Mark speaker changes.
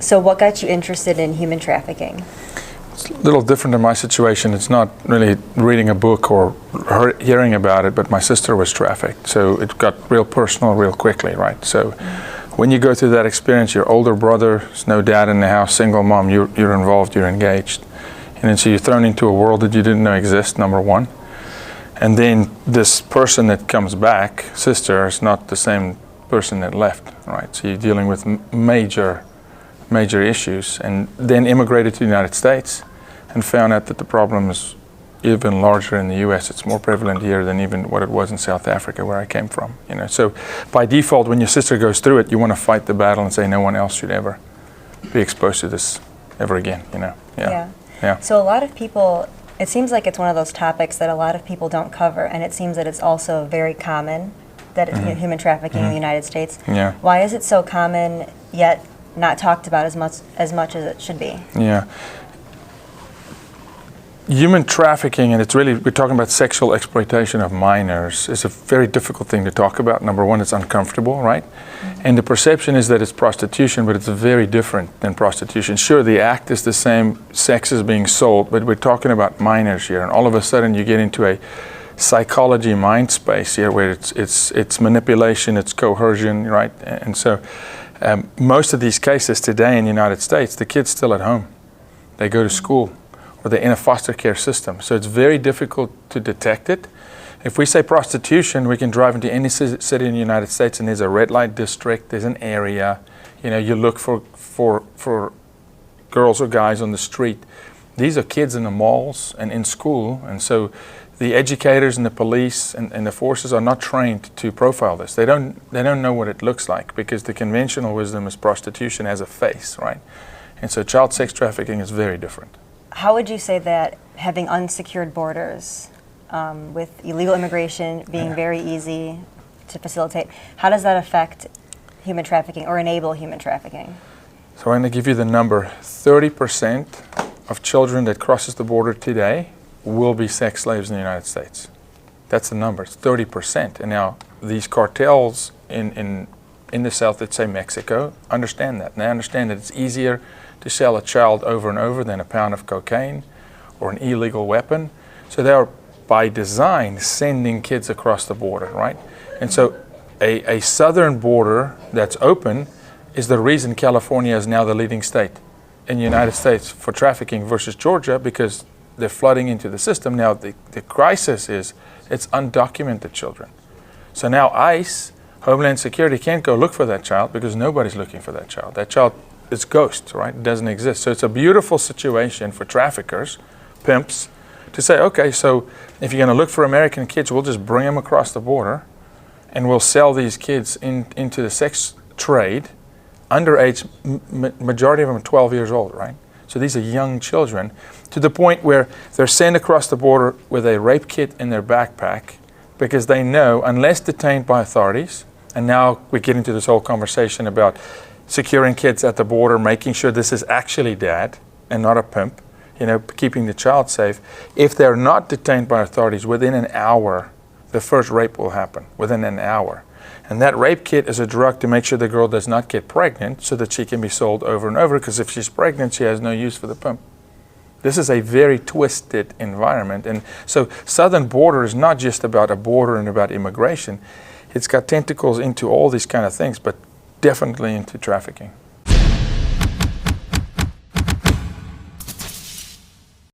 Speaker 1: So what got you interested in human trafficking?
Speaker 2: It's a little different in my situation. It's not really reading a book or hearing about it, but my sister was trafficked. So it got real personal real quickly, right? So when you go through that experience, your older brother, there's no dad in the house, single mom, you're involved, you're engaged. And then so you're thrown into a world that you didn't know exists, number one. And then this person that comes back, sister, is not the same person that left, right? So you're dealing with major issues, and then immigrated to the United States and found out that the problem is even larger in the US. It's more prevalent here than even what it was in South Africa, where I came from. So by default, when your sister goes through it, you want to fight the battle and say no one else should ever be exposed to this ever again. Yeah.
Speaker 1: So a lot of people, it seems like it's one of those topics that a lot of people don't cover, and it seems that it's also very common that human trafficking in the United States.
Speaker 2: Yeah.
Speaker 1: Why is it so common yet not talked about as much as it should be?
Speaker 2: Yeah. Human trafficking, and we're talking about sexual exploitation of minors, is a very difficult thing to talk about. Number one, it's uncomfortable, right? And the perception is that it's prostitution, but it's very different than prostitution. Sure, the act is the same, sex is being sold, but we're talking about minors here, and all of a sudden you get into a psychology mind space here where it's manipulation, it's coercion, right? And so most of these cases today in the United States, the kid's still at home. They go to school, or they're in a foster care system. So it's very difficult to detect it. If we say prostitution, we can drive into any city in the United States and there's a red light district, there's an area, you look for girls or guys on the street. These are kids in the malls and in school, and so the educators and the police and the forces are not trained to profile this. They don't know what it looks like, because the conventional wisdom is prostitution has a face, right? And so child sex trafficking is very different.
Speaker 1: How would you say that having unsecured borders, with illegal immigration being very easy to facilitate, how does that affect human trafficking or enable human trafficking?
Speaker 2: So I'm going to give you the number. 30% of children that crosses the border today will be sex slaves in the United States. That's the number. It's 30%. And now these cartels in the South, let's say Mexico, understand that. And they understand that it's easier to sell a child over and over than a pound of cocaine or an illegal weapon. So they are, by design, sending kids across the border, right? And so a southern border that's open is the reason California is now the leading state in the United States for trafficking versus Georgia, because they're flooding into the system. Now the crisis is it's undocumented children. So now ICE, Homeland Security, can't go look for that child because nobody's looking for that child. That child is ghost, right? It doesn't exist. So it's a beautiful situation for traffickers, pimps, to say, okay, so if you're going to look for American kids, we'll just bring them across the border and we'll sell these kids into the sex trade. Underage, majority of them are 12 years old, right? So these are young children, to the point where they're sent across the border with a rape kit in their backpack, because they know, unless detained by authorities, and now we get into this whole conversation about securing kids at the border, making sure this is actually dad and not a pimp, keeping the child safe. If they're not detained by authorities, within an hour, the first rape will happen, within an hour. And that rape kit is a drug to make sure the girl does not get pregnant so that she can be sold over and over, because if she's pregnant, she has no use for the pimp. This is a very twisted environment. And so southern border is not just about a border and about immigration. It's got tentacles into all these kind of things, but definitely into trafficking.